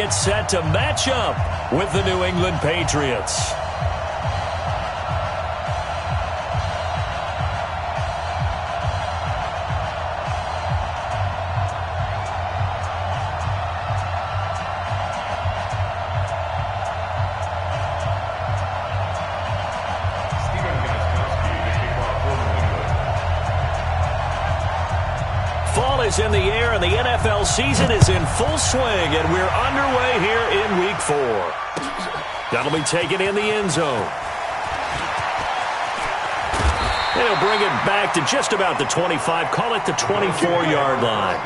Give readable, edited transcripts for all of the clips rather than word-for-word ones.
gets set to match up with the New England Patriots. Is in the air, and the NFL season is in full swing, and we're underway here in Week 4. That'll be taken in the end zone. They'll bring it back to just about the 25, call it the 24-yard line.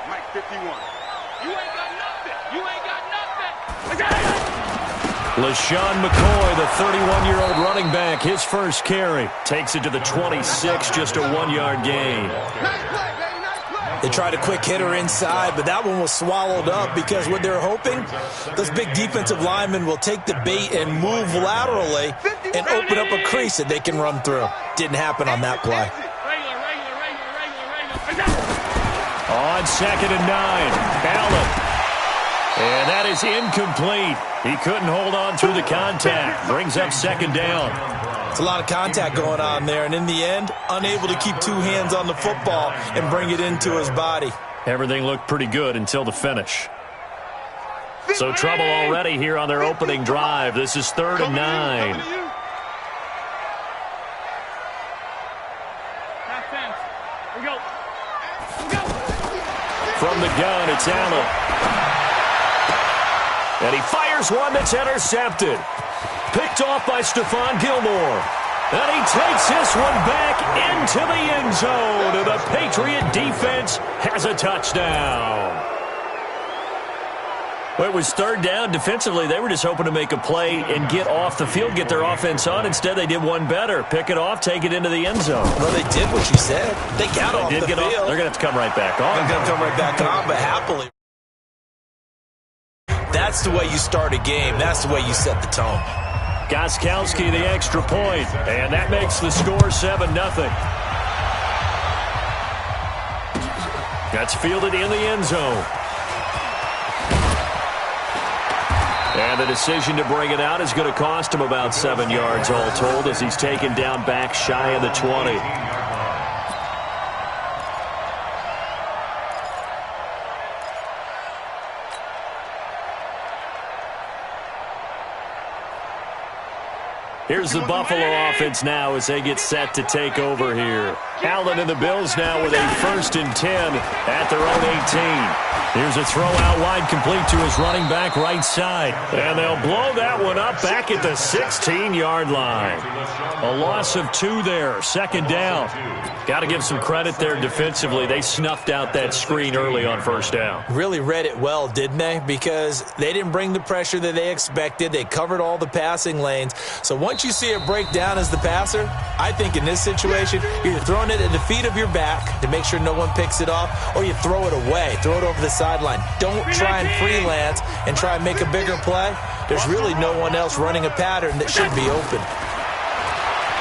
Mike 51. You ain't got nothing. You ain't got nothing. LaShawn McCoy, the 31-year-old running back, his first carry. Takes it to the 26, just a 1-yard gain. Nice play, baby, nice play. They tried a quick hitter inside, but that one was swallowed up because what they're hoping, those big defensive linemen will take the bait and move laterally and open up a crease that they can run through. Didn't happen on that play. On 2nd and 9, Allen. And that is incomplete. He couldn't hold on through the contact. Brings up 2nd down. It's a lot of contact going on there, and in the end, unable to keep two hands on the football and bring it into his body. Everything looked pretty good until the finish. So trouble already here on their opening drive. This is 3rd and 9. From the gun, it's Allen. And he fires one that's intercepted. Picked off by Stephon Gilmore. And he takes this one back into the end zone. And the Patriot defense has a touchdown. Well, it was 3rd down. Defensively, they were just hoping to make a play and get off the field, get their offense on. Instead, they did one better. Pick it off, take it into the end zone. Well, they did what you said. They got off the field. They're going to have to come right back on. They're going to come right back on, but happily. That's the way you start a game. That's the way you set the tone. Gostkowski, the extra point, and that makes the score 7-0. That's fielded in the end zone. And the decision to bring it out is going to cost him about 7 yards all told as he's taken down back shy of the 20. Here's the Buffalo offense now as they get set to take over here. Allen and the Bills now with a 1st and 10 at their own 18. Here's a throw out wide complete to his running back right side. And they'll blow that one up back at the 16-yard line. A loss of 2 there, 2nd down. Got to give some credit there defensively. They snuffed out that screen early on 1st down. Really read it well, didn't they? Because they didn't bring the pressure that they expected. They covered all the passing lanes. So once you see it break down as the passer, I think in this situation, you're either throwing it at the feet of your back to make sure no one picks it off, or you throw it away, throw it over the sideline. Don't try and freelance and try and make a bigger play. There's really no one else running a pattern that should be open.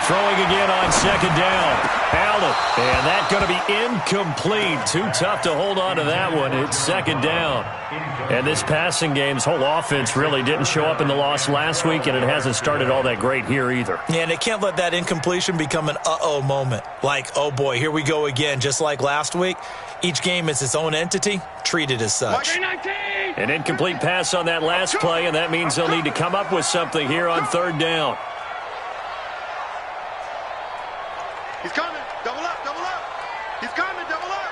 Throwing again on 2nd down. Allen. And that's going to be incomplete. Too tough to hold on to that one. It's 2nd down. And this passing game's whole offense really didn't show up in the loss last week, and it hasn't started all that great here either. Yeah, and they can't let that incompletion become an uh-oh moment. Like, oh boy, here we go again. Just like last week, each game is its own entity, treated as such. An incomplete pass on that last play, and that means they'll need to come up with something here on 3rd down. He's coming. Double up, double up. He's coming, double up.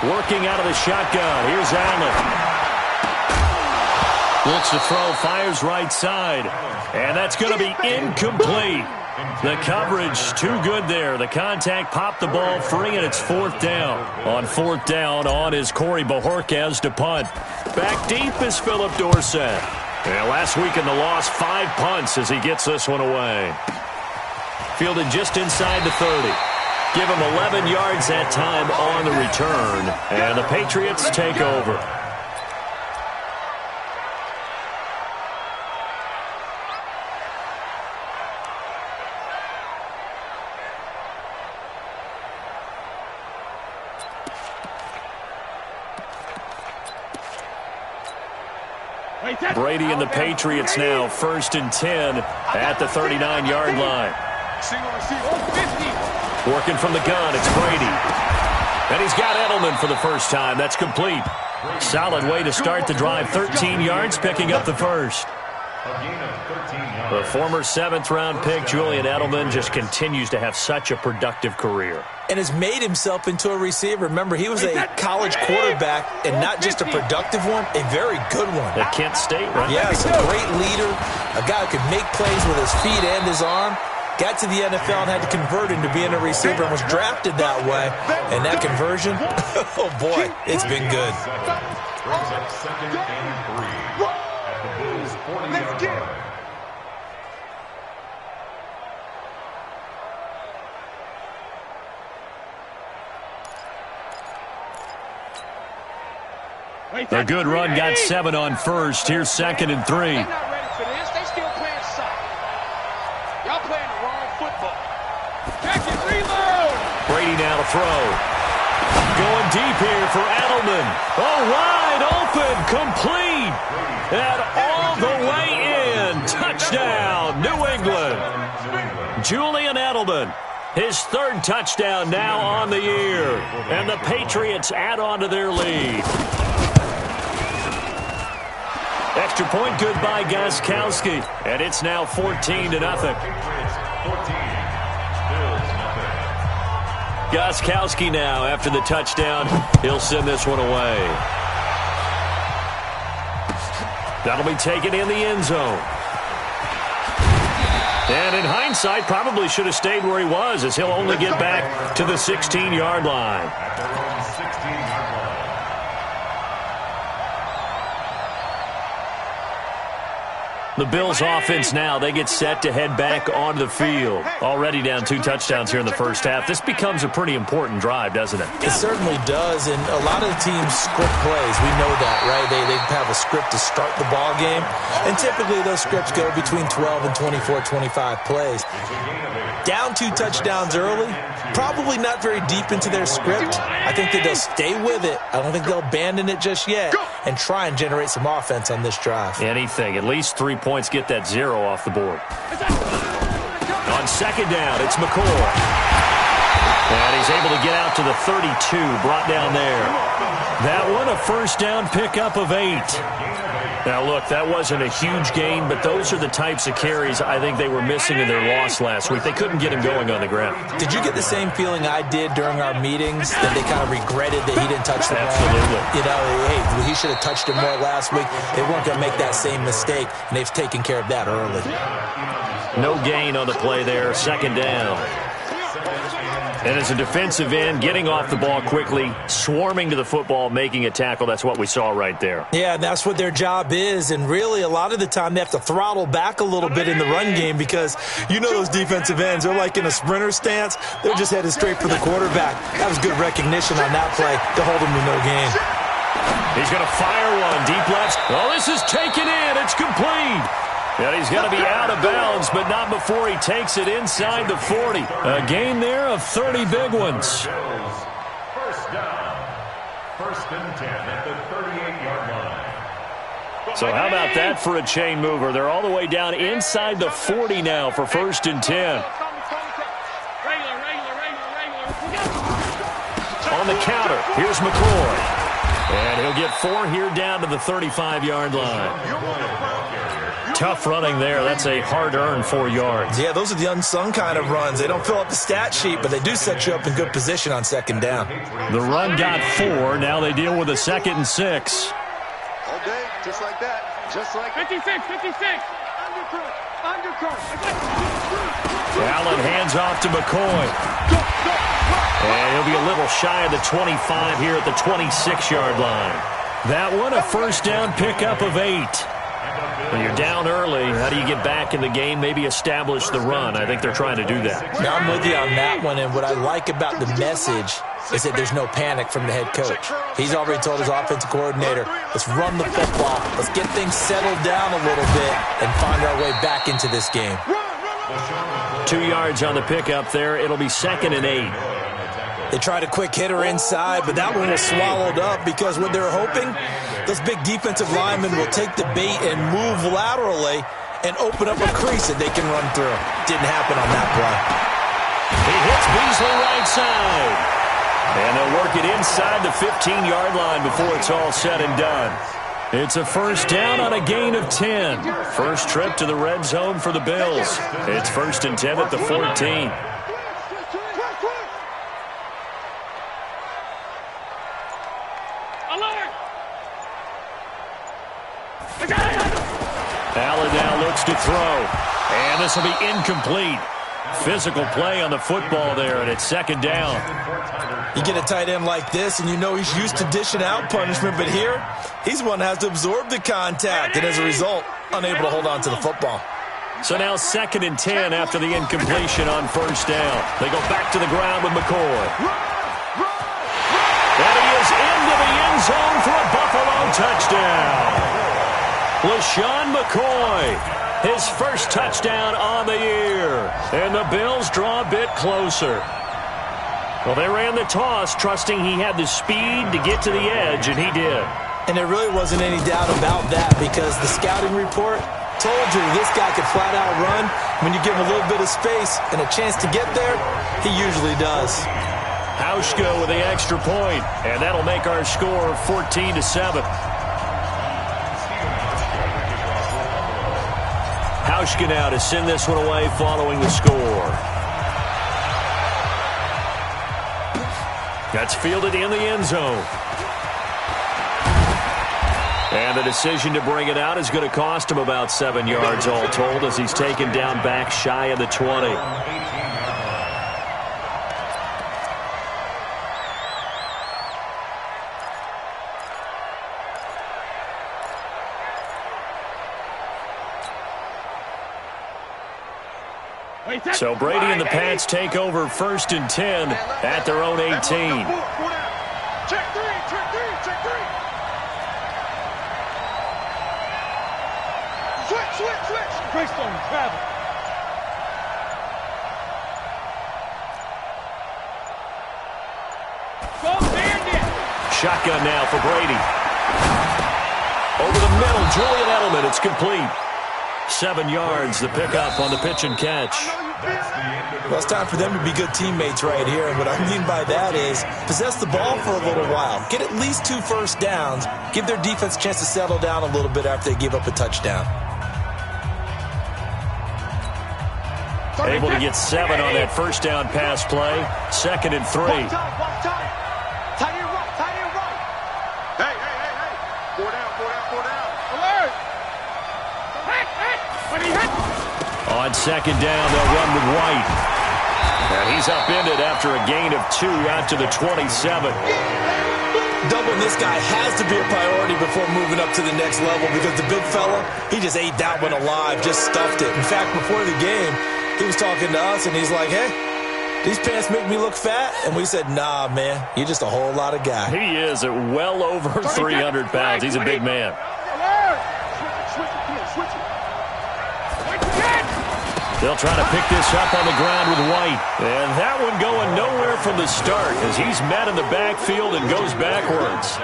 Working out of the shotgun. Here's Allen. Looks to throw, fires right side. And that's going to be incomplete. The coverage too good there. The contact popped the ball free, and it's 4th down. On 4th down, on is Corey Bojorquez to punt. Back deep is Philip Dorsett. And last week in the loss, 5 punts as he gets this one away. Fielded just inside the 30. Give him 11 yards that time on the return. And the Patriots take over. Brady and the Patriots now 1st and 10 at the 39-yard line. Working from the gun, it's Brady. And he's got Edelman for the first time. That's complete. Solid way to start the drive. 13 yards, picking up the first. The former 7th-round pick, Julian Edelman, just continues to have such a productive career. And has made himself into a receiver. Remember, he was a college quarterback, and not just a productive one, a very good one. At Kent State, right? Yes, a great leader, a guy who could make plays with his feet and his arm. Got to the NFL and had to convert into being a receiver and was drafted that way. And that conversion, oh boy, it's been good. Brings up 2nd and 3 at the Bills' 40-yard line. A good run, got 7 on first. Here's 2nd and 3. They're not ready for this. They still playing soccer. Y'all playing the wrong football. Check it, reload. Brady now to throw. Going deep here for Edelman. Oh, wide open, complete. And all the way in. Touchdown, New England. Julian Edelman. His 3rd touchdown now on the year. And the Patriots add on to their lead. Extra point good by Gostkowski. And it's now 14-0. Gostkowski now after the touchdown. He'll send this one away. That'll be taken in the end zone. And in hindsight, probably should have stayed where he was, as he'll only get back to the 16-yard line. The Bills offense now, they get set to head back onto the field. Already down 2 touchdowns here in the first half. This becomes a pretty important drive, doesn't it? It certainly does, and a lot of the teams script plays. We know that, right? They have a script to start the ball game, and typically those scripts go between 12 and 24, 25 plays. Down 2 touchdowns early, probably not very deep into their script. I think that they'll stay with it. I don't think they'll abandon it just yet and try and generate some offense on this drive. Anything. At least 3 points, get that 0 off the board. On 2nd down, it's McCoy. And he's able to get out to the 32, brought down there. That one, a 1st down pickup of 8. Now, look, that wasn't a huge gain, but those are the types of carries I think they were missing in their loss last week. They couldn't get him going on the ground. Did you get the same feeling I did during our meetings, that they kind of regretted that he didn't touch the ball? Absolutely. You know, hey, he should have touched it more last week. They weren't going to make that same mistake, and they've taken care of that early. No gain on the play there, 2nd down. And as a defensive end, getting off the ball quickly, swarming to the football, making a tackle, that's what we saw right there. Yeah, that's what their job is, and really a lot of the time they have to throttle back a little bit in the run game because you know those defensive ends, they're like in a sprinter stance. They're just headed straight for the quarterback. That was good recognition on that play to hold him to no gain. He's going to fire one deep left. Oh, this is taken in. It's complete. And he's going to be out of bounds, but not before he takes it inside the 40. A gain there of 30 big ones. 1st down. 1st and 10 at the 38-yard line. So how about that for a chain mover? They're all the way down inside the 40 now for 1st and 10. On the counter, here's McCoy. And he'll get 4 here down to the 35-yard line. Tough running there. That's a hard-earned 4 yards. Yeah, those are the unsung kind of runs. They don't fill up the stat sheet, but they do set you up in good position on 2nd down. The run got 4. Now they deal with a 2nd and 6. All day, just like that. Just like 56. Undercut. Allen hands off to McCoy. And he'll be a little shy of the 25 here at the 26-yard line. That one, a 1st down pickup of 8. When you're down early, how do you get back in the game, maybe establish the run? I think they're trying to do that. Now, I'm with you on that one, and what I like about the message is that there's no panic from the head coach. He's already told his offensive coordinator, let's run the football, let's get things settled down a little bit and find our way back into this game. 2 yards on the pickup there. It'll be 2nd and 8. They tried a quick hitter inside, but that one was swallowed up because what they were hoping, those big defensive linemen will take the bait and move laterally and open up a crease that they can run through. Didn't happen on that play. He hits Beasley right side. And they'll work it inside the 15-yard line before it's all said and done. It's a first down on a gain of 10. First trip to the red zone for the Bills. It's 1st and 10 at the 14. Allen now looks to throw. And this will be incomplete. Physical play on the football there, and it's 2nd down. You get a tight end like this, and you know he's used to dishing out punishment, but here, he's the one that has to absorb the contact, and as a result, unable to hold on to the football. So now 2nd and 10 after the incompletion on first down. They go back to the ground with McCoy. And he is into the end zone for a Buffalo touchdown. LaShawn McCoy, his first touchdown on the year. And the Bills draw a bit closer. Well, they ran the toss, trusting he had the speed to get to the edge, and he did. And there really wasn't any doubt about that because the scouting report told you this guy could flat out run. When you give him a little bit of space and a chance to get there, he usually does. Hauschka with the extra point, and that'll make our score 14-7. Hauschka now to send this one away following the score. That's fielded in the end zone. And the decision to bring it out is going to cost him about 7 yards all told as he's taken down back shy of the 20. So Brady and the Pats take over 1st and 10 at their own 18. Check three, check three, check three. Switch. Greystone, travel. Go, Bandit. Shotgun now for Brady. Over the middle, Julian Edelman. It's complete. 7 yards, the pickup on the pitch and catch. Well, it's time for them to be good teammates right here. And what I mean by that is possess the ball for a little while. Get at least 2 first downs. Give their defense a chance to settle down a little bit after they give up a touchdown. Able to get 7 on that first down pass play. 2nd and 3. Tight end right. Hey. 4 down. Alert. On 2nd down, they'll run with White. And he's upended after a gain of 2 out to the 27. Doubling this guy has to be a priority before moving up to the next level because the big fella, he just ate that one alive, just stuffed it. In fact, before the game, he was talking to us, and he's like, hey, these pants make me look fat? And we said, nah, man, you're just a whole lot of guy. He is at well over 300 pounds. He's a big man. They'll try to pick this up on the ground with White. And that one going nowhere from the start as he's met in the backfield and goes backwards.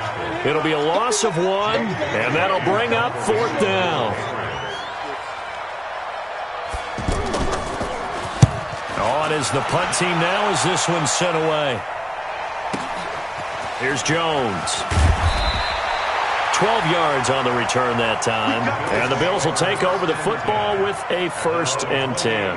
It'll be a loss of 1, and that'll bring up 4th down. On is the punt team now as this one's sent away. Here's Jones. 12 yards on the return that time. And the Bills will take over the football with a 1st and 10.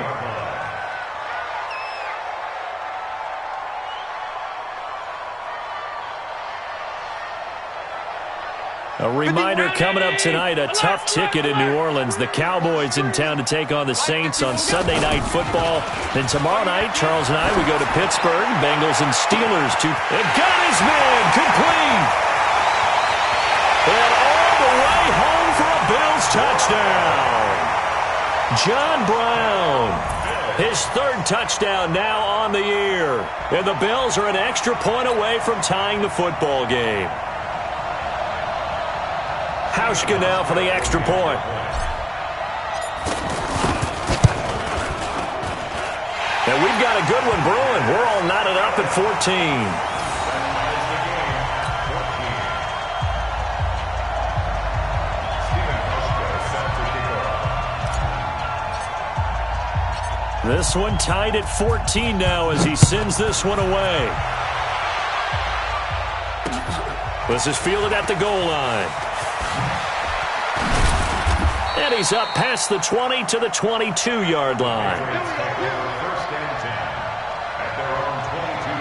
A reminder coming up tonight, a tough ticket in New Orleans. The Cowboys in town to take on the Saints on Sunday Night Football. Then tomorrow night, Charles and I, we go to Pittsburgh, Bengals and Steelers. And got his man, complete. And all the way home for a Bills touchdown. John Brown. His third touchdown now on the year. And the Bills are an extra point away from tying the football game. Hauschka now for the extra point. And we've got a good one brewing. We're all knotted up at 14. This one tied at 14 now as he sends this one away. This is fielded at the goal line. And he's up past the 20 to the 22-yard line. First and 10 at their own 22-yard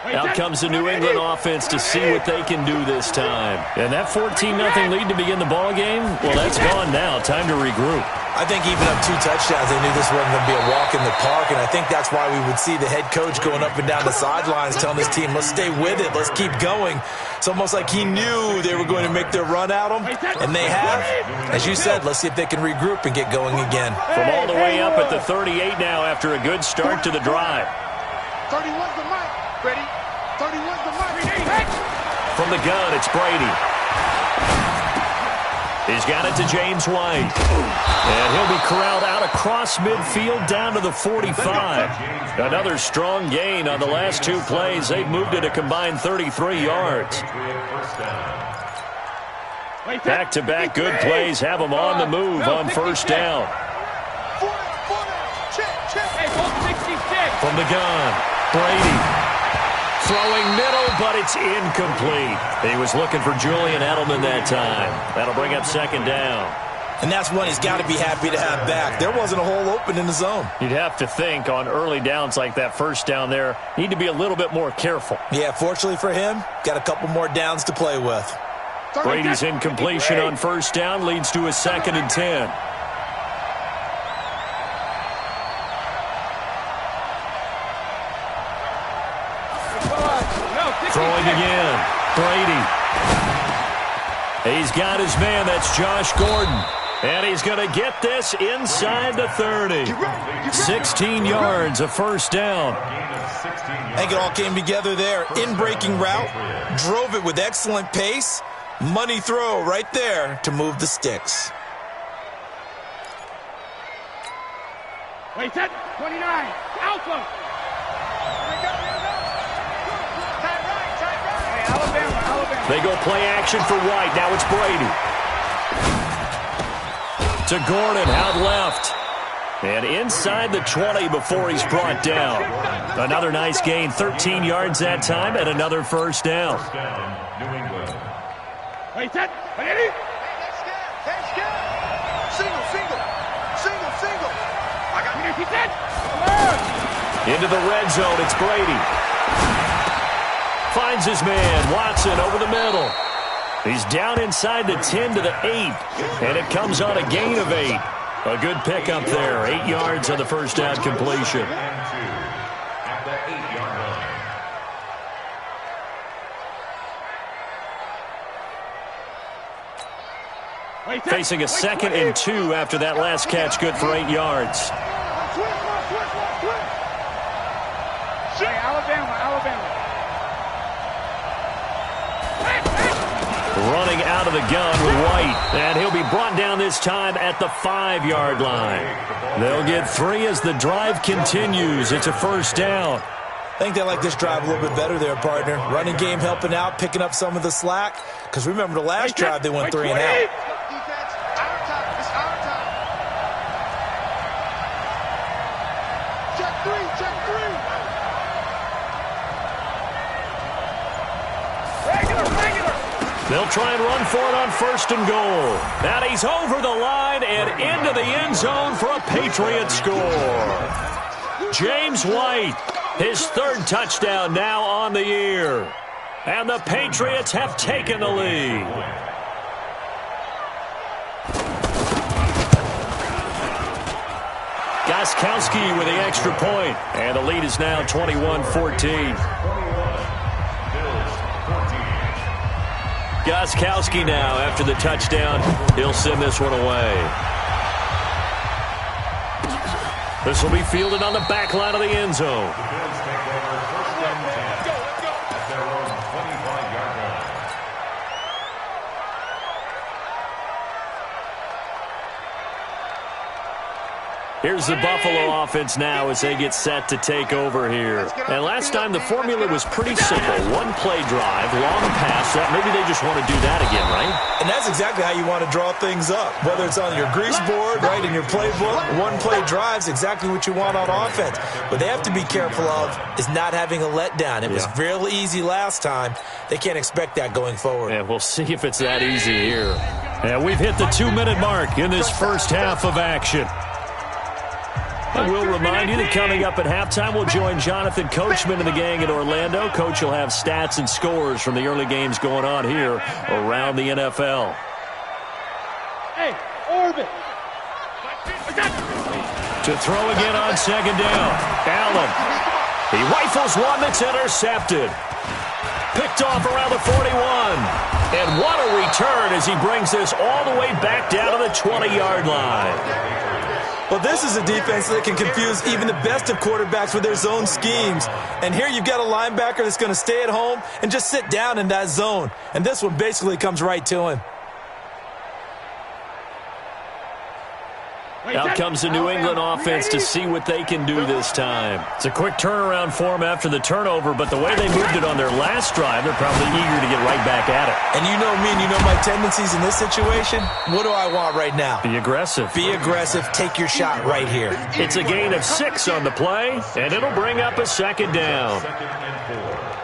line. Out comes the New England offense to see what they can do this time. And that 14-0 lead to begin the ball game, well, that's gone now. Time to regroup. I think even up 2 touchdowns, they knew this wasn't going to be a walk in the park, and I think that's why we would see the head coach going up and down the sidelines telling his team, let's stay with it, let's keep going. It's almost like he knew they were going to make their run at him, and they have. As you said, let's see if they can regroup and get going again. From all the way up at the 38 now after a good start to the drive. 31's the mic. Ready? 31's the mic. From the gun, it's Brady. He's got it to James White. And he'll be corralled out across midfield down to the 45. Another strong gain on the last 2 plays. They've moved it a combined 33 yards. Back-to-back good plays have them on the move on first down. From the gun, Brady. Throwing middle, but it's incomplete. He was looking for Julian Edelman that time. That'll bring up second down. And that's one he's got to be happy to have back. There wasn't a hole open in the zone. You'd have to think on early downs like that first down there, need to be a little bit more careful. Yeah, fortunately for him, got a couple more downs to play with. Brady's incompletion on first down leads to a 2nd and 10. Throwing again. Brady. He's got his man. That's Josh Gordon. And he's going to get this inside the 30. 16 yards, a first down. I think it all came together there. In-breaking route. Drove it with excellent pace. Money throw right there to move the sticks. Wait, set. 29. Alpha. They go play action for White. Now it's Brady. To Gordon, out left. And inside the 20 before he's brought down. Another nice gain, 13 yards that time, and another first down. New England. Wait, set. Ready? Single. I got me. Into the red zone, it's Brady. Finds his man, Watson, over the middle. He's down inside the 10 to the 8, and it comes on a gain of 8. A good pickup there, 8 yards on the first down completion. At the 8-yard line. Facing a 2nd and 2 after that last catch, good for 8 yards. Alabama. Running out of the gun with White, and he'll be brought down this time at the 5-yard line. They'll get 3 as the drive continues. It's a first down. I think they like this drive a little bit better there, partner. Running game helping out, picking up some of the slack. Because remember the last drive, they went 3 and out. Check three. Regular. They'll try and run for it on first and goal. And he's over the line and into the end zone for a Patriots score. James White, his 3rd touchdown now on the year. And the Patriots have taken the lead. Gostkowski with the extra point. And the lead is now 21-14. Gostkowski now, after the touchdown, he'll send this one away. This will be fielded on the back line of the end zone. Here's the Buffalo offense now as they get set to take over here. And last time the formula was pretty simple. One play drive, long pass. Maybe they just want to do that again, right? And that's exactly how you want to draw things up. Whether it's on your grease board, right, in your playbook, one play drive is exactly what you want on offense. What they have to be careful of is not having a letdown. It was real easy last time. They can't expect that going forward. And we'll see if it's that easy here. And we've hit the 2-minute mark in this first half of action. And we'll remind you that coming up at halftime, we'll join Jonathan Coachman and the gang in Orlando. Coach will have stats and scores from the early games going on here around the NFL. Hey, orbit. To throw again on second down. Allen. He rifles one that's intercepted. Picked off around the 41. And what a return as he brings this all the way back down to the 20-yard line. Well, this is a defense that can confuse even the best of quarterbacks with their zone schemes. And here you've got a linebacker that's going to stay at home and just sit down in that zone. And this one basically comes right to him. Out comes the New England offense to see what they can do this time. It's a quick turnaround for them after the turnover, but the way they moved it on their last drive, they're probably eager to get right back at it. And you know me and you know my tendencies in this situation. What do I want right now? Be aggressive. Be aggressive. Take your shot right here. It's a gain of 6 on the play, and it'll bring up a second down.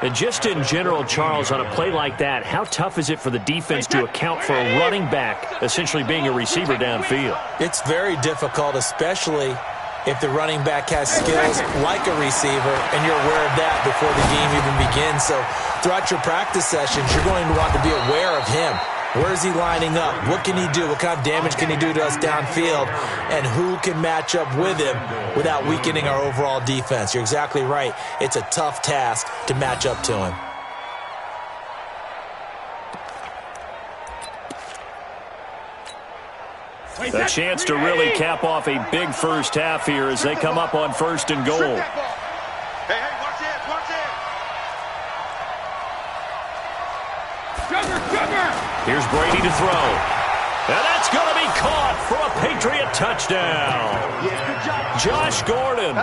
And just in general, Charles, on a play like that, how tough is it for the defense to account for a running back essentially being a receiver downfield? It's very difficult, especially if the running back has skills like a receiver, and you're aware of that before the game even begins. So throughout your practice sessions, you're going to want to be aware of him. Where is he lining up? What can he do? What kind of damage can he do to us downfield? And who can match up with him without weakening our overall defense? You're exactly right. It's a tough task to match up to him. A chance to really cap off a big first half here as they come up on 1st and goal. Hey, watch it, watch it. Sugar. Here's Brady to throw. And that's going to be caught for a Patriot touchdown. Josh Gordon,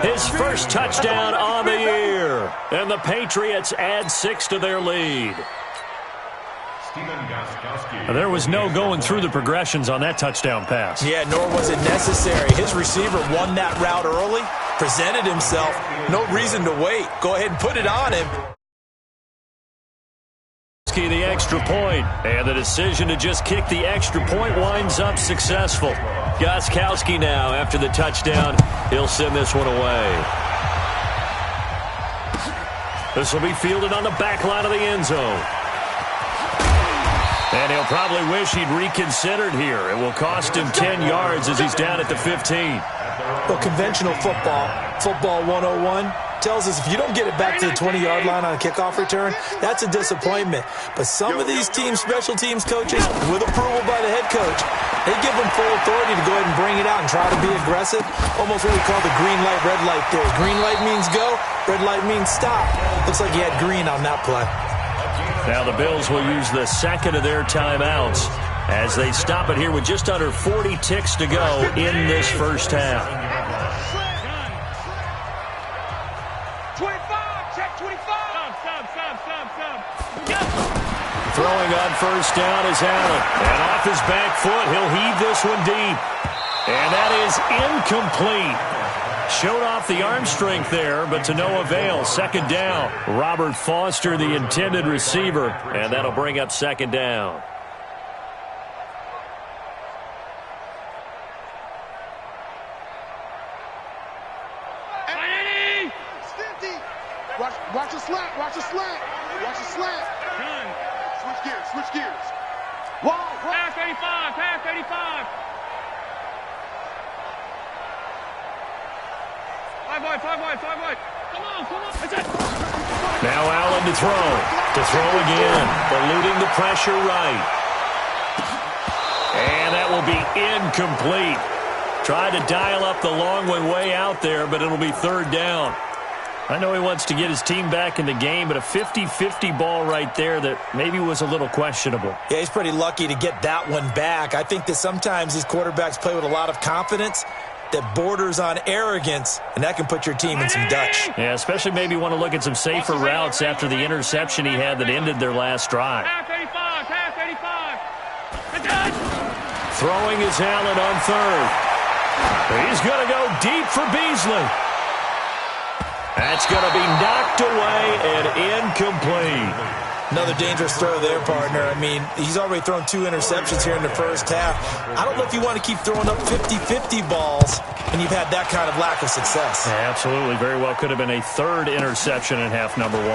his first touchdown on the year. And the Patriots add 6 to their lead. There was no going through the progressions on that touchdown pass. Yeah, nor was it necessary. His receiver won that route early, presented himself. No reason to wait. Go ahead and put it on him. The extra point, and the decision to just kick the extra point winds up successful. Gostkowski now, after the touchdown, he'll send this one away. This will be fielded on the back line of the end zone. And he'll probably wish he'd reconsidered here. It will cost him 10 yards as he's down at the 15. Well, conventional football 101, tells us if you don't get it back to the 20-yard line on a kickoff return, that's a disappointment. But some of these teams, special teams coaches, with approval by the head coach, they give them full authority to go ahead and bring it out and try to be aggressive. Almost what we call the green light, red light theory. Green light means go, red light means stop. Looks like he had green on that play. Now the Bills will use the second of their timeouts as they stop it here with just under 40 ticks to go in this first half. 25, check 25. Throwing on first down is Allen. And off his back foot, he'll heave this one deep. And that is incomplete. Showed off the arm strength there, but to no avail. Second down. Robert Foster, the intended receiver. And that'll bring up second down. Watch the slant, watch the slant. Watch the slant. Switch gears. Whoa. Pass 85. 5 wide. Come on. That's it. Now Allen to throw. To throw again. Eluding the pressure right. And that will be incomplete. Tried to dial up the long way out there, but it'll be third down. I know he wants to get his team back in the game, but a 50-50 ball right there that maybe was a little questionable. Yeah, he's pretty lucky to get that one back. I think that sometimes these quarterbacks play with a lot of confidence that borders on arrogance, and that can put your team in some Dutch. Yeah, especially maybe want to look at some safer routes after the interception he had that ended their last drive. Half 85. Throwing is Allen on third. He's going to go deep for Beasley. That's going to be knocked away and incomplete. Another dangerous throw there, partner. I mean, he's already thrown 2 interceptions here in the first half. I don't know if you want to keep throwing up 50-50 balls and you've had that kind of lack of success. Yeah, absolutely. Very well could have been a third interception in half number 1.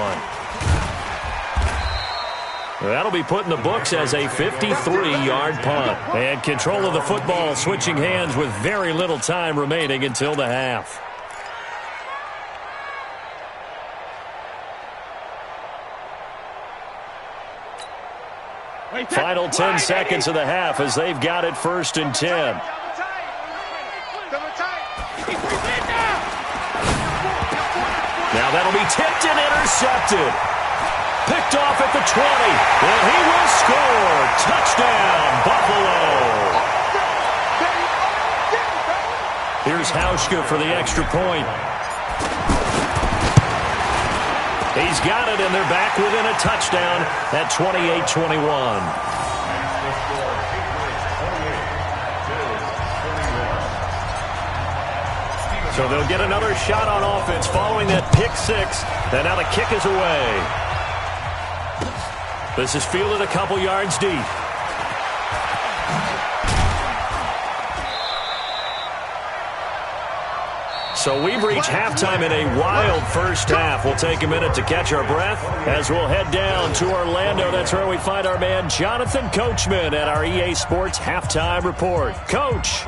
That'll be put in the books as a 53-yard punt. And control of the football switching hands with very little time remaining until the half. Final 10 seconds of the half as they've got it 1st and 10. Now that'll be tipped and intercepted. Picked off at the 20. And he will score. Touchdown, Buffalo. Here's Hauschka for the extra point. He's got it, and they're back within a touchdown at 28-21. So they'll get another shot on offense following that pick 6. And now the kick is away. This is fielded a couple yards deep. So we've reached halftime in a wild first half. We'll take a minute to catch our breath as we'll head down to Orlando. That's where we find our man Jonathan Coachman at our EA Sports Halftime Report. Coach.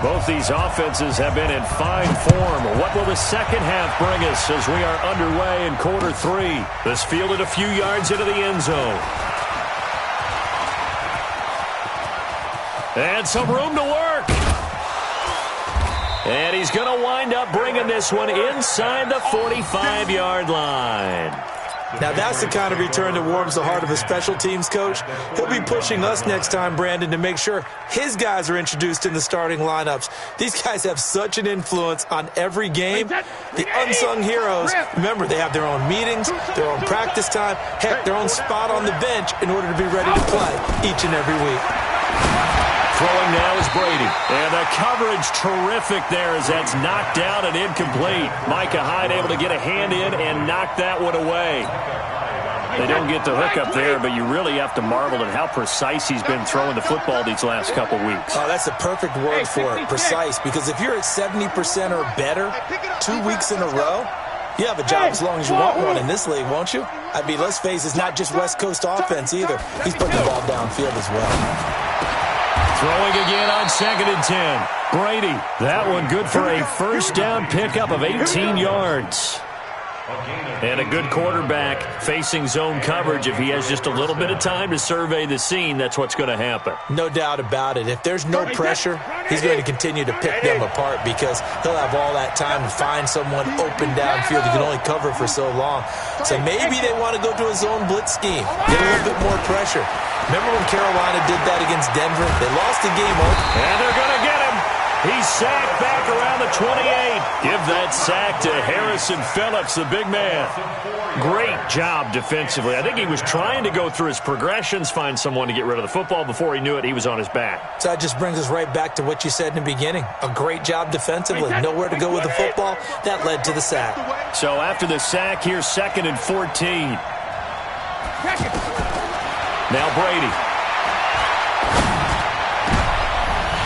Both these offenses have been in fine form. What will the second half bring us as we are underway in quarter 3? This fielded a few yards into the end zone. And some room to work. And he's going to wind up bringing this one inside the 45-yard line. Now that's the kind of return that warms the heart of a special teams coach. He'll be pushing us next time, Brandon, to make sure his guys are introduced in the starting lineups. These guys have such an influence on every game. The unsung heroes, remember, they have their own meetings, their own practice time, heck, their own spot on the bench in order to be ready to play each and every week. Throwing now is Brady. And the coverage terrific there as that's knocked down and incomplete. Micah Hyde able to get a hand in and knock that one away. They don't get the hook up there, but you really have to marvel at how precise he's been throwing the football these last couple weeks. Oh, that's the perfect word for it, precise, because if you're at 70% or better 2 weeks in a row, you have a job as long as you want one in this league, won't you? I mean, let's face it, it's not just West Coast offense either. He's putting the ball downfield as well. Throwing again on 2nd and 10. Brady, that one good for a first down pickup of 18 yards. And a good quarterback facing zone coverage. If he has just a little bit of time to survey the scene, that's what's going to happen. No doubt about it. If there's no pressure, he's going to continue to pick them apart because he'll have all that time to find someone open downfield. He can only cover for so long. So maybe they want to go to a zone blitz scheme, get a little bit more pressure. Remember when Carolina did that against Denver? They lost the game. And they're going to get him. He's sacked back around the 28. Give that sack to Harrison Phillips, the big man. Great job defensively. I think he was trying to go through his progressions, find someone to get rid of the football. Before he knew it, he was on his back. So that just brings us right back to what you said in the beginning. A great job defensively. Nowhere to go with the football. That led to the sack. So after the sack, here's 2nd and 14. Now Brady.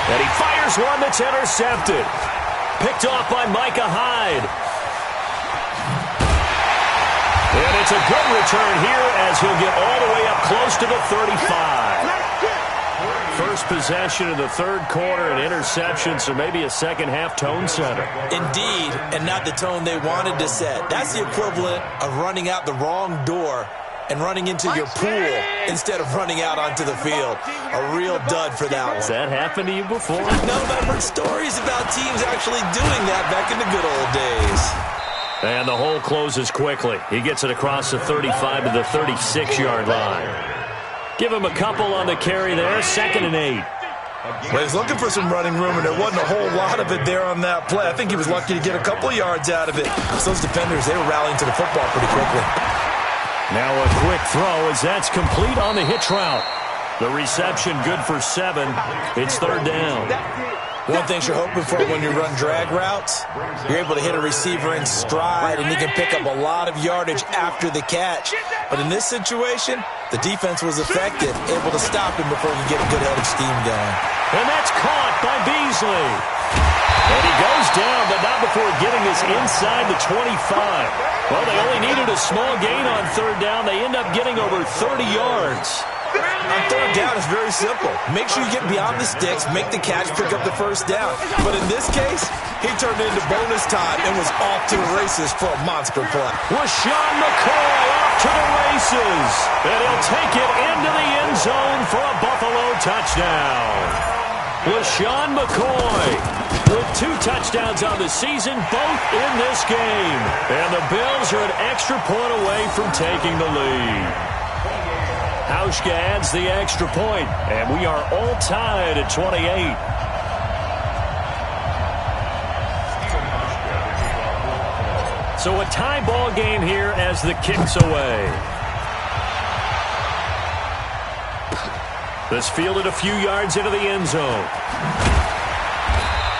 And he fires one that's intercepted. Picked off by Micah Hyde. And it's a good return here as he'll get all the way up close to the 35. first possession of the third quarter, an interception, so maybe a second-half tone setter. Indeed, and not the tone they wanted to set. That's the equivalent of running out the wrong door and running into your pool instead of running out onto the field. A real dud for that one. Has that happened to you before? No, but I've heard stories about teams actually doing that back in the good old days. And the hole closes quickly. He gets it across the 35 to the 36-yard line. Give him a couple on the carry there, 2nd and 8. Well, he's looking for some running room, and there wasn't a whole lot of it there on that play. I think he was lucky to get a couple yards out of it. So those defenders, they were rallying to the football pretty quickly. Now a quick throw as that's complete on the hitch route. The reception good for 7. It's 3rd down. One thing you're hoping for when you run drag routes, you're able to hit a receiver in stride, and he can pick up a lot of yardage after the catch. But in this situation, the defense was effective, able to stop him before he get a good head of steam going. And that's caught by Beasley. And he goes down, but not before getting this inside the 25. Well, they only needed a small gain on 3rd down. They end up getting over 30 yards. On 3rd down, it's very simple. Make sure you get beyond the sticks, make the catch, pick up the 1st down. But in this case, he turned into bonus time and was off to the races for a monster play. LaShawn McCoy off to the races. And he'll take it into the end zone for a Buffalo touchdown. LaShawn McCoy with 2 touchdowns on the season, both in this game. And the Bills are an extra point away from taking the lead. Hauschka adds the extra point, and we are all tied at 28. So a tie ball game here as the kick's away. This fielded a few yards into the end zone.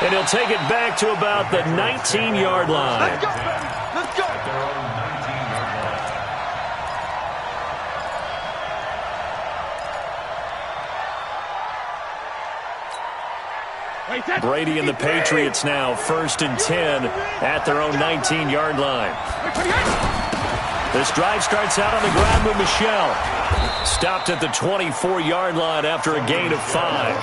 And he'll take it back to about the 19-yard line. Let's go. Let's go. Brady and the Patriots now 1st and 10 at their own 19-yard line. This drive starts out on the ground with Michel. Stopped at the 24-yard line after a gain of 5.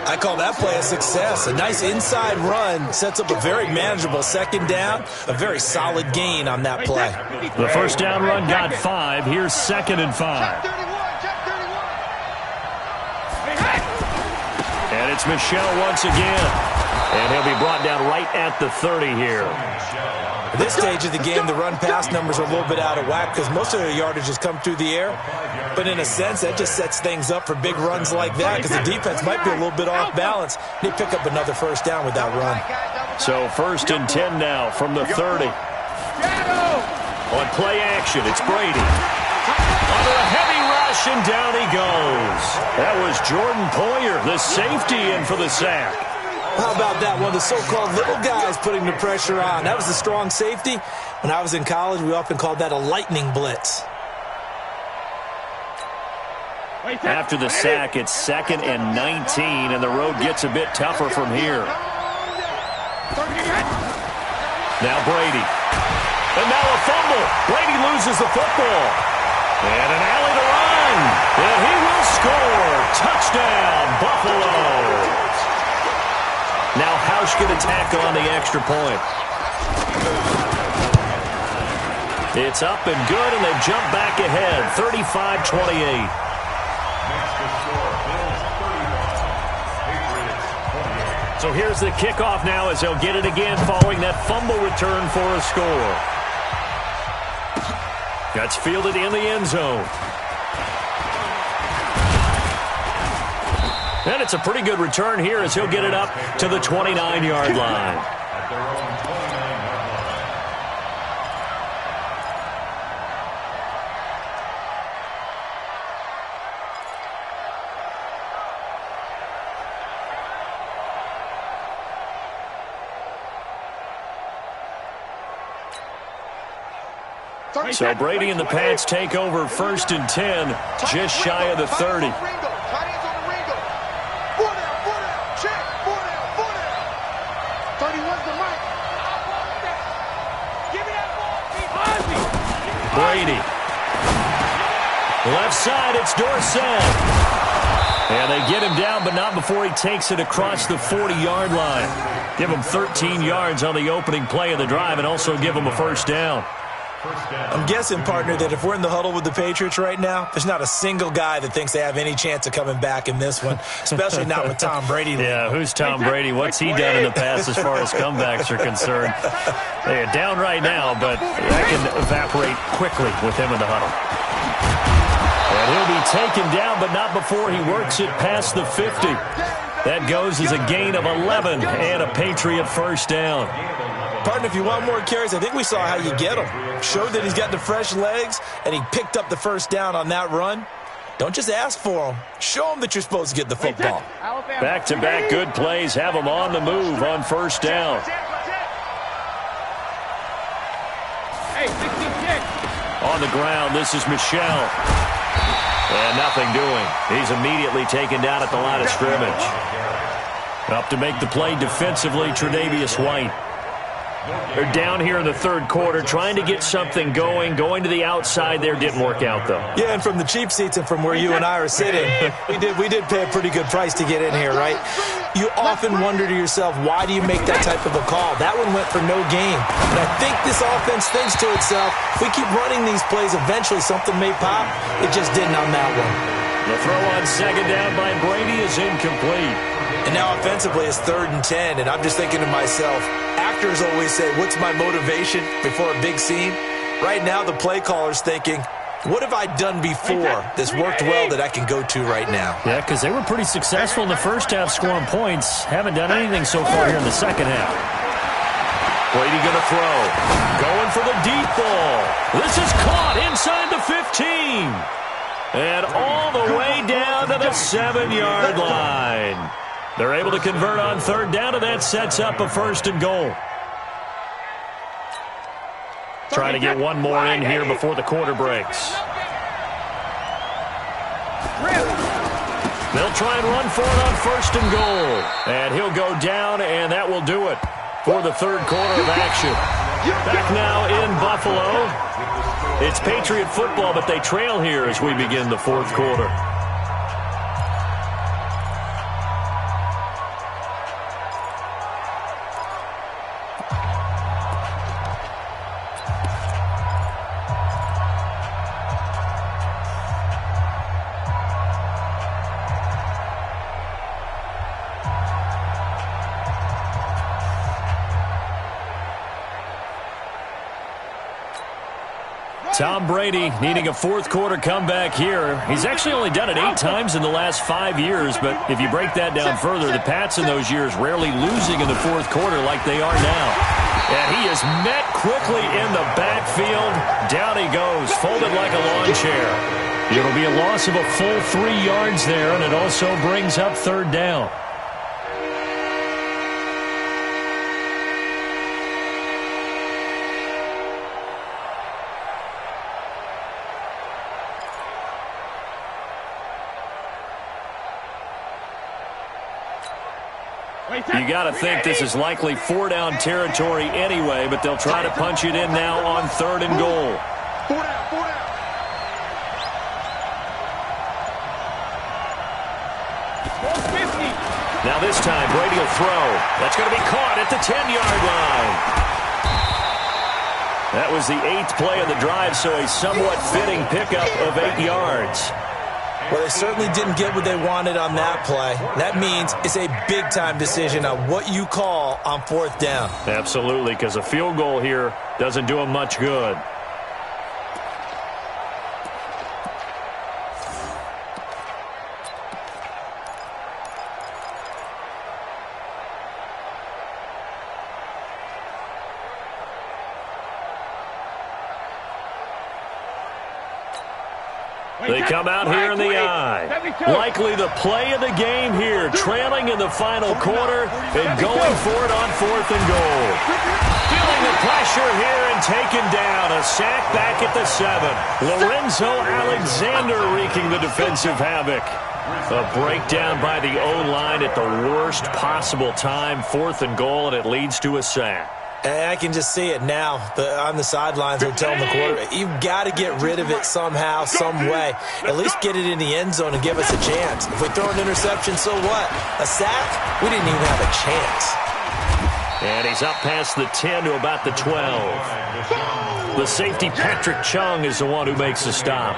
I call that play a success. A nice inside run sets up a very manageable 2nd down. A very solid gain on that play. The 1st down run got 5. Here's 2nd and 5. And it's Michel once again. And he'll be brought down right at the 30 here. At this stage of the game, the run-pass numbers are a little bit out of whack because most of their yardage has come through the air. But in a sense, that just sets things up for big runs like that because the defense might be a little bit off balance. They pick up another 1st down with that run. So 1st and 10 now from the 30. On play action, it's Brady. Under a heavy rush, and down he goes. That was Jordan Poyer, the safety, in for the sack. How about that? One of the so-called little guys putting the pressure on. That was the strong safety. When I was in college, we often called that a lightning blitz. After the sack, it's 2nd and 19, and the road gets a bit tougher from here. Now Brady. And now a fumble. Brady loses the football. And an alley to run. And he will score. Touchdown, Buffalo. Now Hauschka to tack on the extra point. It's up and good, and they jump back ahead, 35-28. So here's the kickoff now as they'll get it again following that fumble return for a score. That's fielded in the end zone. And it's a pretty good return here as he'll get it up to the 29-yard line. So Brady and the Pats take over 1st and 10, just shy of the 30. Brady. Left side, it's Dorsett. And they get him down, but not before he takes it across the 40-yard line. Give him 13 yards on the opening play of the drive and also give him a first down. I'm guessing, partner, that if we're in the huddle with the Patriots right now, there's not a single guy that thinks they have any chance of coming back in this one, especially not with Tom Brady. Yeah, who's Tom Brady? What's he done in the past as far as comebacks are concerned? They're down right now, but that can evaporate quickly with him in the huddle. And he'll be taken down, but not before he works it past the 50. That goes as a gain of 11 and a Patriot first down. Partner, if you want more carries, I think we saw how you get him. Showed that he's got the fresh legs, and he picked up the first down on that run. Don't just ask for him. Show him that you're supposed to get the football. Back-to-back good plays have him on the move on first down. On the ground, this is Michel. And nothing doing. He's immediately taken down at the line of scrimmage. Up to make the play defensively, Tre'Davious White. They're down here in the third quarter, trying to get something going. Going to the outside there didn't work out, though. Yeah, and from the cheap seats and from where you and I are sitting, we did pay a pretty good price to get in here, right? You often wonder to yourself, why do you make that type of a call? That one went for no gain. And I think this offense thinks to itself, if we keep running these plays, eventually something may pop. It just didn't on that one. The throw on second down by Brady is incomplete. And now offensively it's 3rd and 10, and I'm just thinking to myself, actors always say, what's my motivation before a big scene? Right now the play caller's thinking, what have I done before that's worked well that I can go to right now? Yeah, because they were pretty successful in the first half scoring points. Haven't done anything so far here in the second half. Brady going to throw. Going for the deep ball. This is caught inside the 15. And all the way down to the 7-yard line. They're able to convert on third down, and that sets up a 1st and goal. Trying to get one more in here before the quarter breaks. They'll try and run for it on 1st and goal. And he'll go down, and that will do it for the third quarter of action. Back now in Buffalo. It's Patriot football, but they trail here as we begin the fourth quarter. Tom Brady needing a fourth quarter comeback here. He's actually only done it 8 times in the last 5 years, but if you break that down further, the Pats in those years rarely losing in the fourth quarter like they are now. And he is met quickly in the backfield. Down he goes, folded like a lawn chair. It'll be a loss of a full 3 yards there, and it also brings up third down. You got to think this is likely 4-down territory anyway, but they'll try to punch it in now on 3rd and goal. 4 down, 4 down. Now this time, Brady will throw. That's going to be caught at the 10-yard line. That was the 8th play of the drive, so a somewhat fitting pickup of 8 yards. Well, they certainly didn't get what they wanted on that play. That means it's a big-time decision on what you call on 4th down. Absolutely, because a field goal here doesn't do them much good. They come out here in the eye. Likely the play of the game here, trailing in the final quarter and going for it on 4th and goal. Feeling the pressure here and taken down. A sack back at the 7. Lorenzo Alexander wreaking the defensive havoc. A breakdown by the O-line at the worst possible time. 4th and goal, and it leads to a sack. And I can just see it now. On the sidelines, they're telling the quarterback, you've got to get rid of it somehow, some way. At least get it in the end zone and give us a chance. If we throw an interception, so what? A sack? We didn't even have a chance. And he's up past the 10 to about the 12. The safety, Patrick Chung, is the one who makes the stop.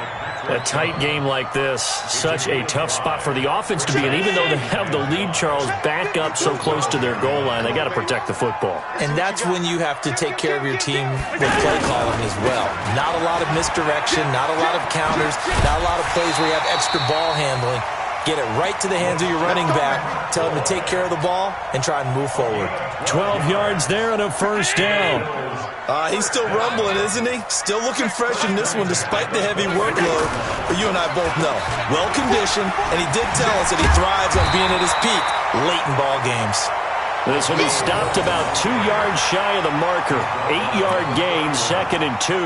A tight game like this, such a tough spot for the offense to be in. Even though they have the lead, Charles, back up so close to their goal line, they got to protect the football. And that's when you have to take care of your team with play calling as well. Not a lot of misdirection, not a lot of counters, not a lot of plays where you have extra ball handling. Get it right to the hands of your running back, tell him to take care of the ball, and try and move forward. 12 yards there and a first down. He's still rumbling, isn't he? Still looking fresh in this one despite the heavy workload. But you and I both know, well-conditioned, and he did tell us that he thrives on being at his peak late in ball games. This will be stopped about 2 yards shy of the marker. 8-yard gain, 2nd and 2.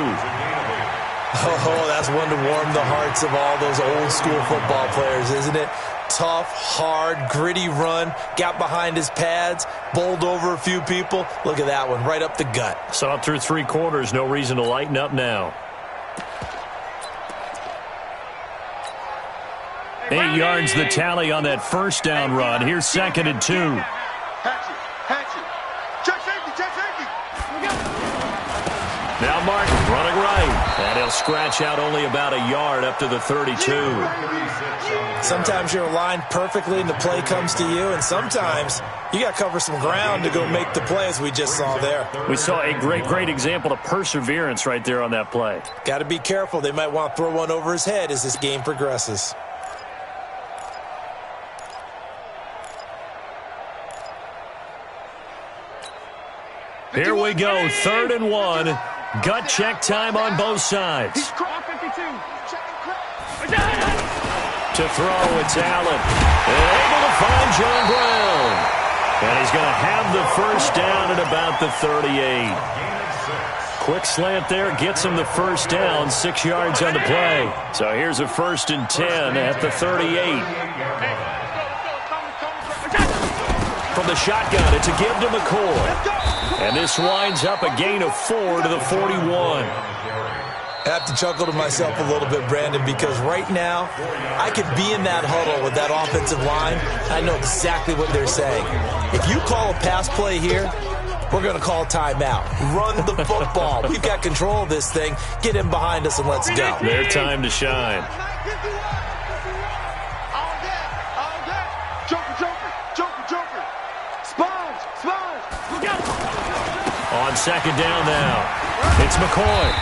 Oh, that's one to warm the hearts of all those old-school football players, isn't it? Tough, hard, gritty run, got behind his pads, bowled over a few people. Look at that one, right up the gut. Saw it through 3 quarters, no reason to lighten up now. 8 yards the tally on that first down run. Here's 2nd and 2. Now Martin running right, and he'll scratch out only about a yard up to the 32. Sometimes you're aligned perfectly and the play comes to you, and sometimes you got to cover some ground to go make the play, as we just saw there. We saw a great example of perseverance right there on that play. Got to be careful. They might want to throw one over his head as this game progresses. Here we go, 3rd and 1. Gut check time on both sides. To throw, it's Allen. And able to find John Brown. And he's going to have the first down at about the 38. Quick slant there, gets him the first down, 6 yards on the play. So here's a 1st and 10 at the 38. From the shotgun, it's a give to McCoy. And this winds up a gain of 4 to the 41. I have to chuckle to myself a little bit, Brandon, because right now I could be in that huddle with that offensive line. I know exactly what they're saying. If you call a pass play here, we're going to call timeout. Run the football. We've got control of this thing. Get in behind us and let's go. Their time to shine. On 2nd down now, it's McCoy.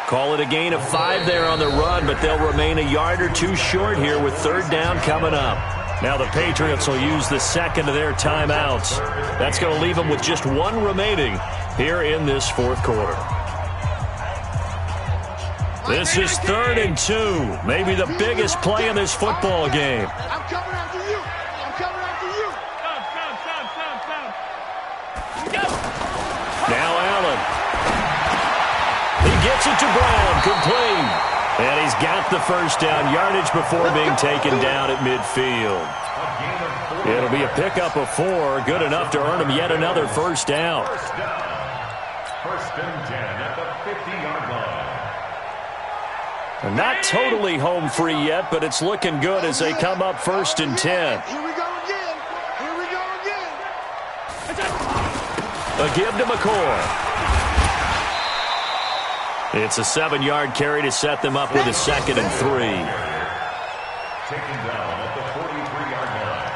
Call it a gain of 5 there on the run, but they'll remain a yard or 2 short here with 3rd down coming up. Now the Patriots will use the second of their timeouts. That's going to leave them with just 1 remaining here in this 4th quarter. This is 3rd and 2, maybe the biggest play in this football game. I'm coming after you. I'm coming after you. Now Allen. He gets it to Brown, complete. And he's got the first down, yardage before being taken down at midfield. It'll be a pickup of 4, good enough to earn him yet another first down. 1st and 10 at the 50-yard line. Not totally home free yet, but it's looking good as they come up 1st and 10. Here we go again. Here we go again. A give to McCoy. It's a 7-yard carry to set them up with a 2nd and 3. Taken down at the 43-yard line.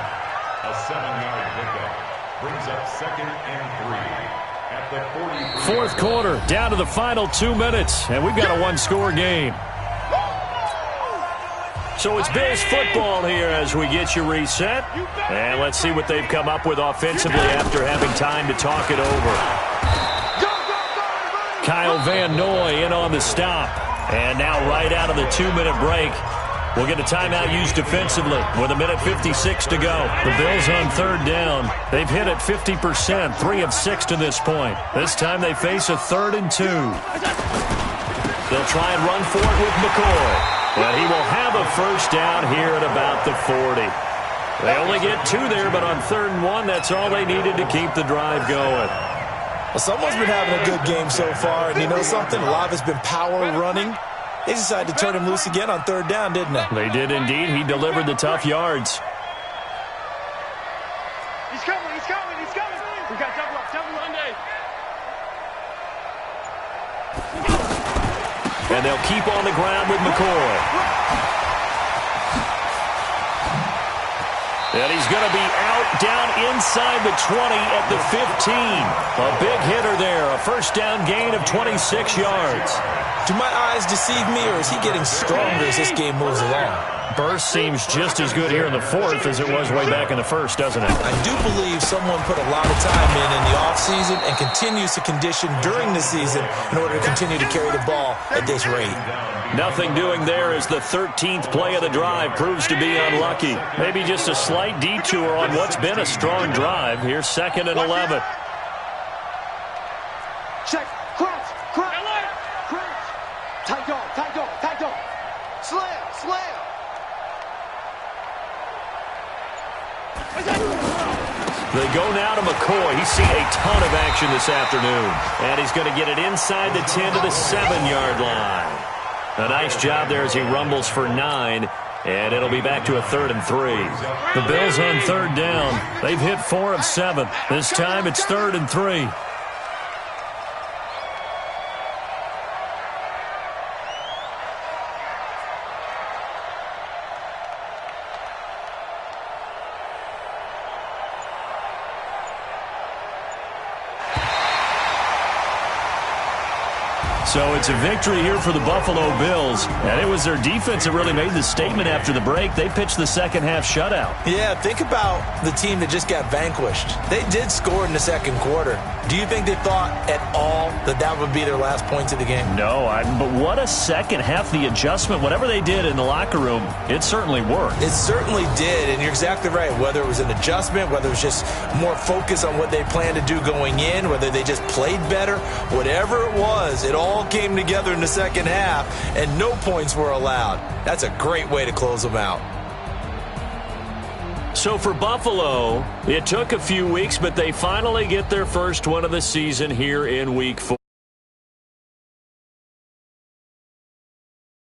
A 7-yard pickup brings up 2nd and 3 at the 43. 4th quarter, down to the final 2 minutes, and we've got a 1-score game. So it's Bills football here as we get you reset. And let's see what they've come up with offensively after having time to talk it over. Kyle Van Noy in on the stop. And now right out of the 2-minute break, we'll get a timeout used defensively with 1:56 to go. The Bills on 3rd down. They've hit it 50%, 3 of 6 to this point. This time they face a 3rd and 2. They'll try and run for it with McCoy. But he will have a first down here at about the 40. They only get 2 there, but on 3rd and 1, that's all they needed to keep the drive going. Well, someone's been having a good game so far, and you know something? A lot of it's been power running. They decided to turn him loose again on third down, didn't they? They did indeed. He delivered the tough yards. He's coming. We got double up. And they'll keep on the ground with McCoy. And he's going to be out down inside the 20 at the 15. A big hitter there. A first down gain of 26 yards. Do my eyes deceive me, or is he getting stronger as this game moves along? Burst seems just as good here in the fourth as it was way back in the first, doesn't it? I do believe someone put a lot of time in the offseason and continues to condition during the season in order to continue to carry the ball at this rate. Nothing doing there as the 13th play of the drive proves to be unlucky. Maybe just a slight detour on what's been a strong drive. Here's 2nd and 11. Check. Crouch. Tight dog. Slam. They go now to McCoy. He's seen a ton of action this afternoon. And he's going to get it inside the 10 to the 7-yard line. A nice job there as he rumbles for 9. And it'll be back to a 3rd and 3. The Bills on third down. They've hit 4 of 7. This time it's 3rd and 3. So it's a victory here for the Buffalo Bills. And it was their defense that really made the statement after the break. They pitched the second half shutout. Yeah, think about the team that just got vanquished. They did score in the second quarter. Do you think they thought at all that that would be their last points of the game? No, but what a second half. The adjustment, whatever they did in the locker room, it certainly worked. It certainly did, and you're exactly right. Whether it was an adjustment, whether it was just more focus on what they planned to do going in, whether they just played better, whatever it was, it all came together in the second half, and no points were allowed. That's a great way to close them out. So for Buffalo, it took a few weeks, but they finally get their first one of the season here in Week 4.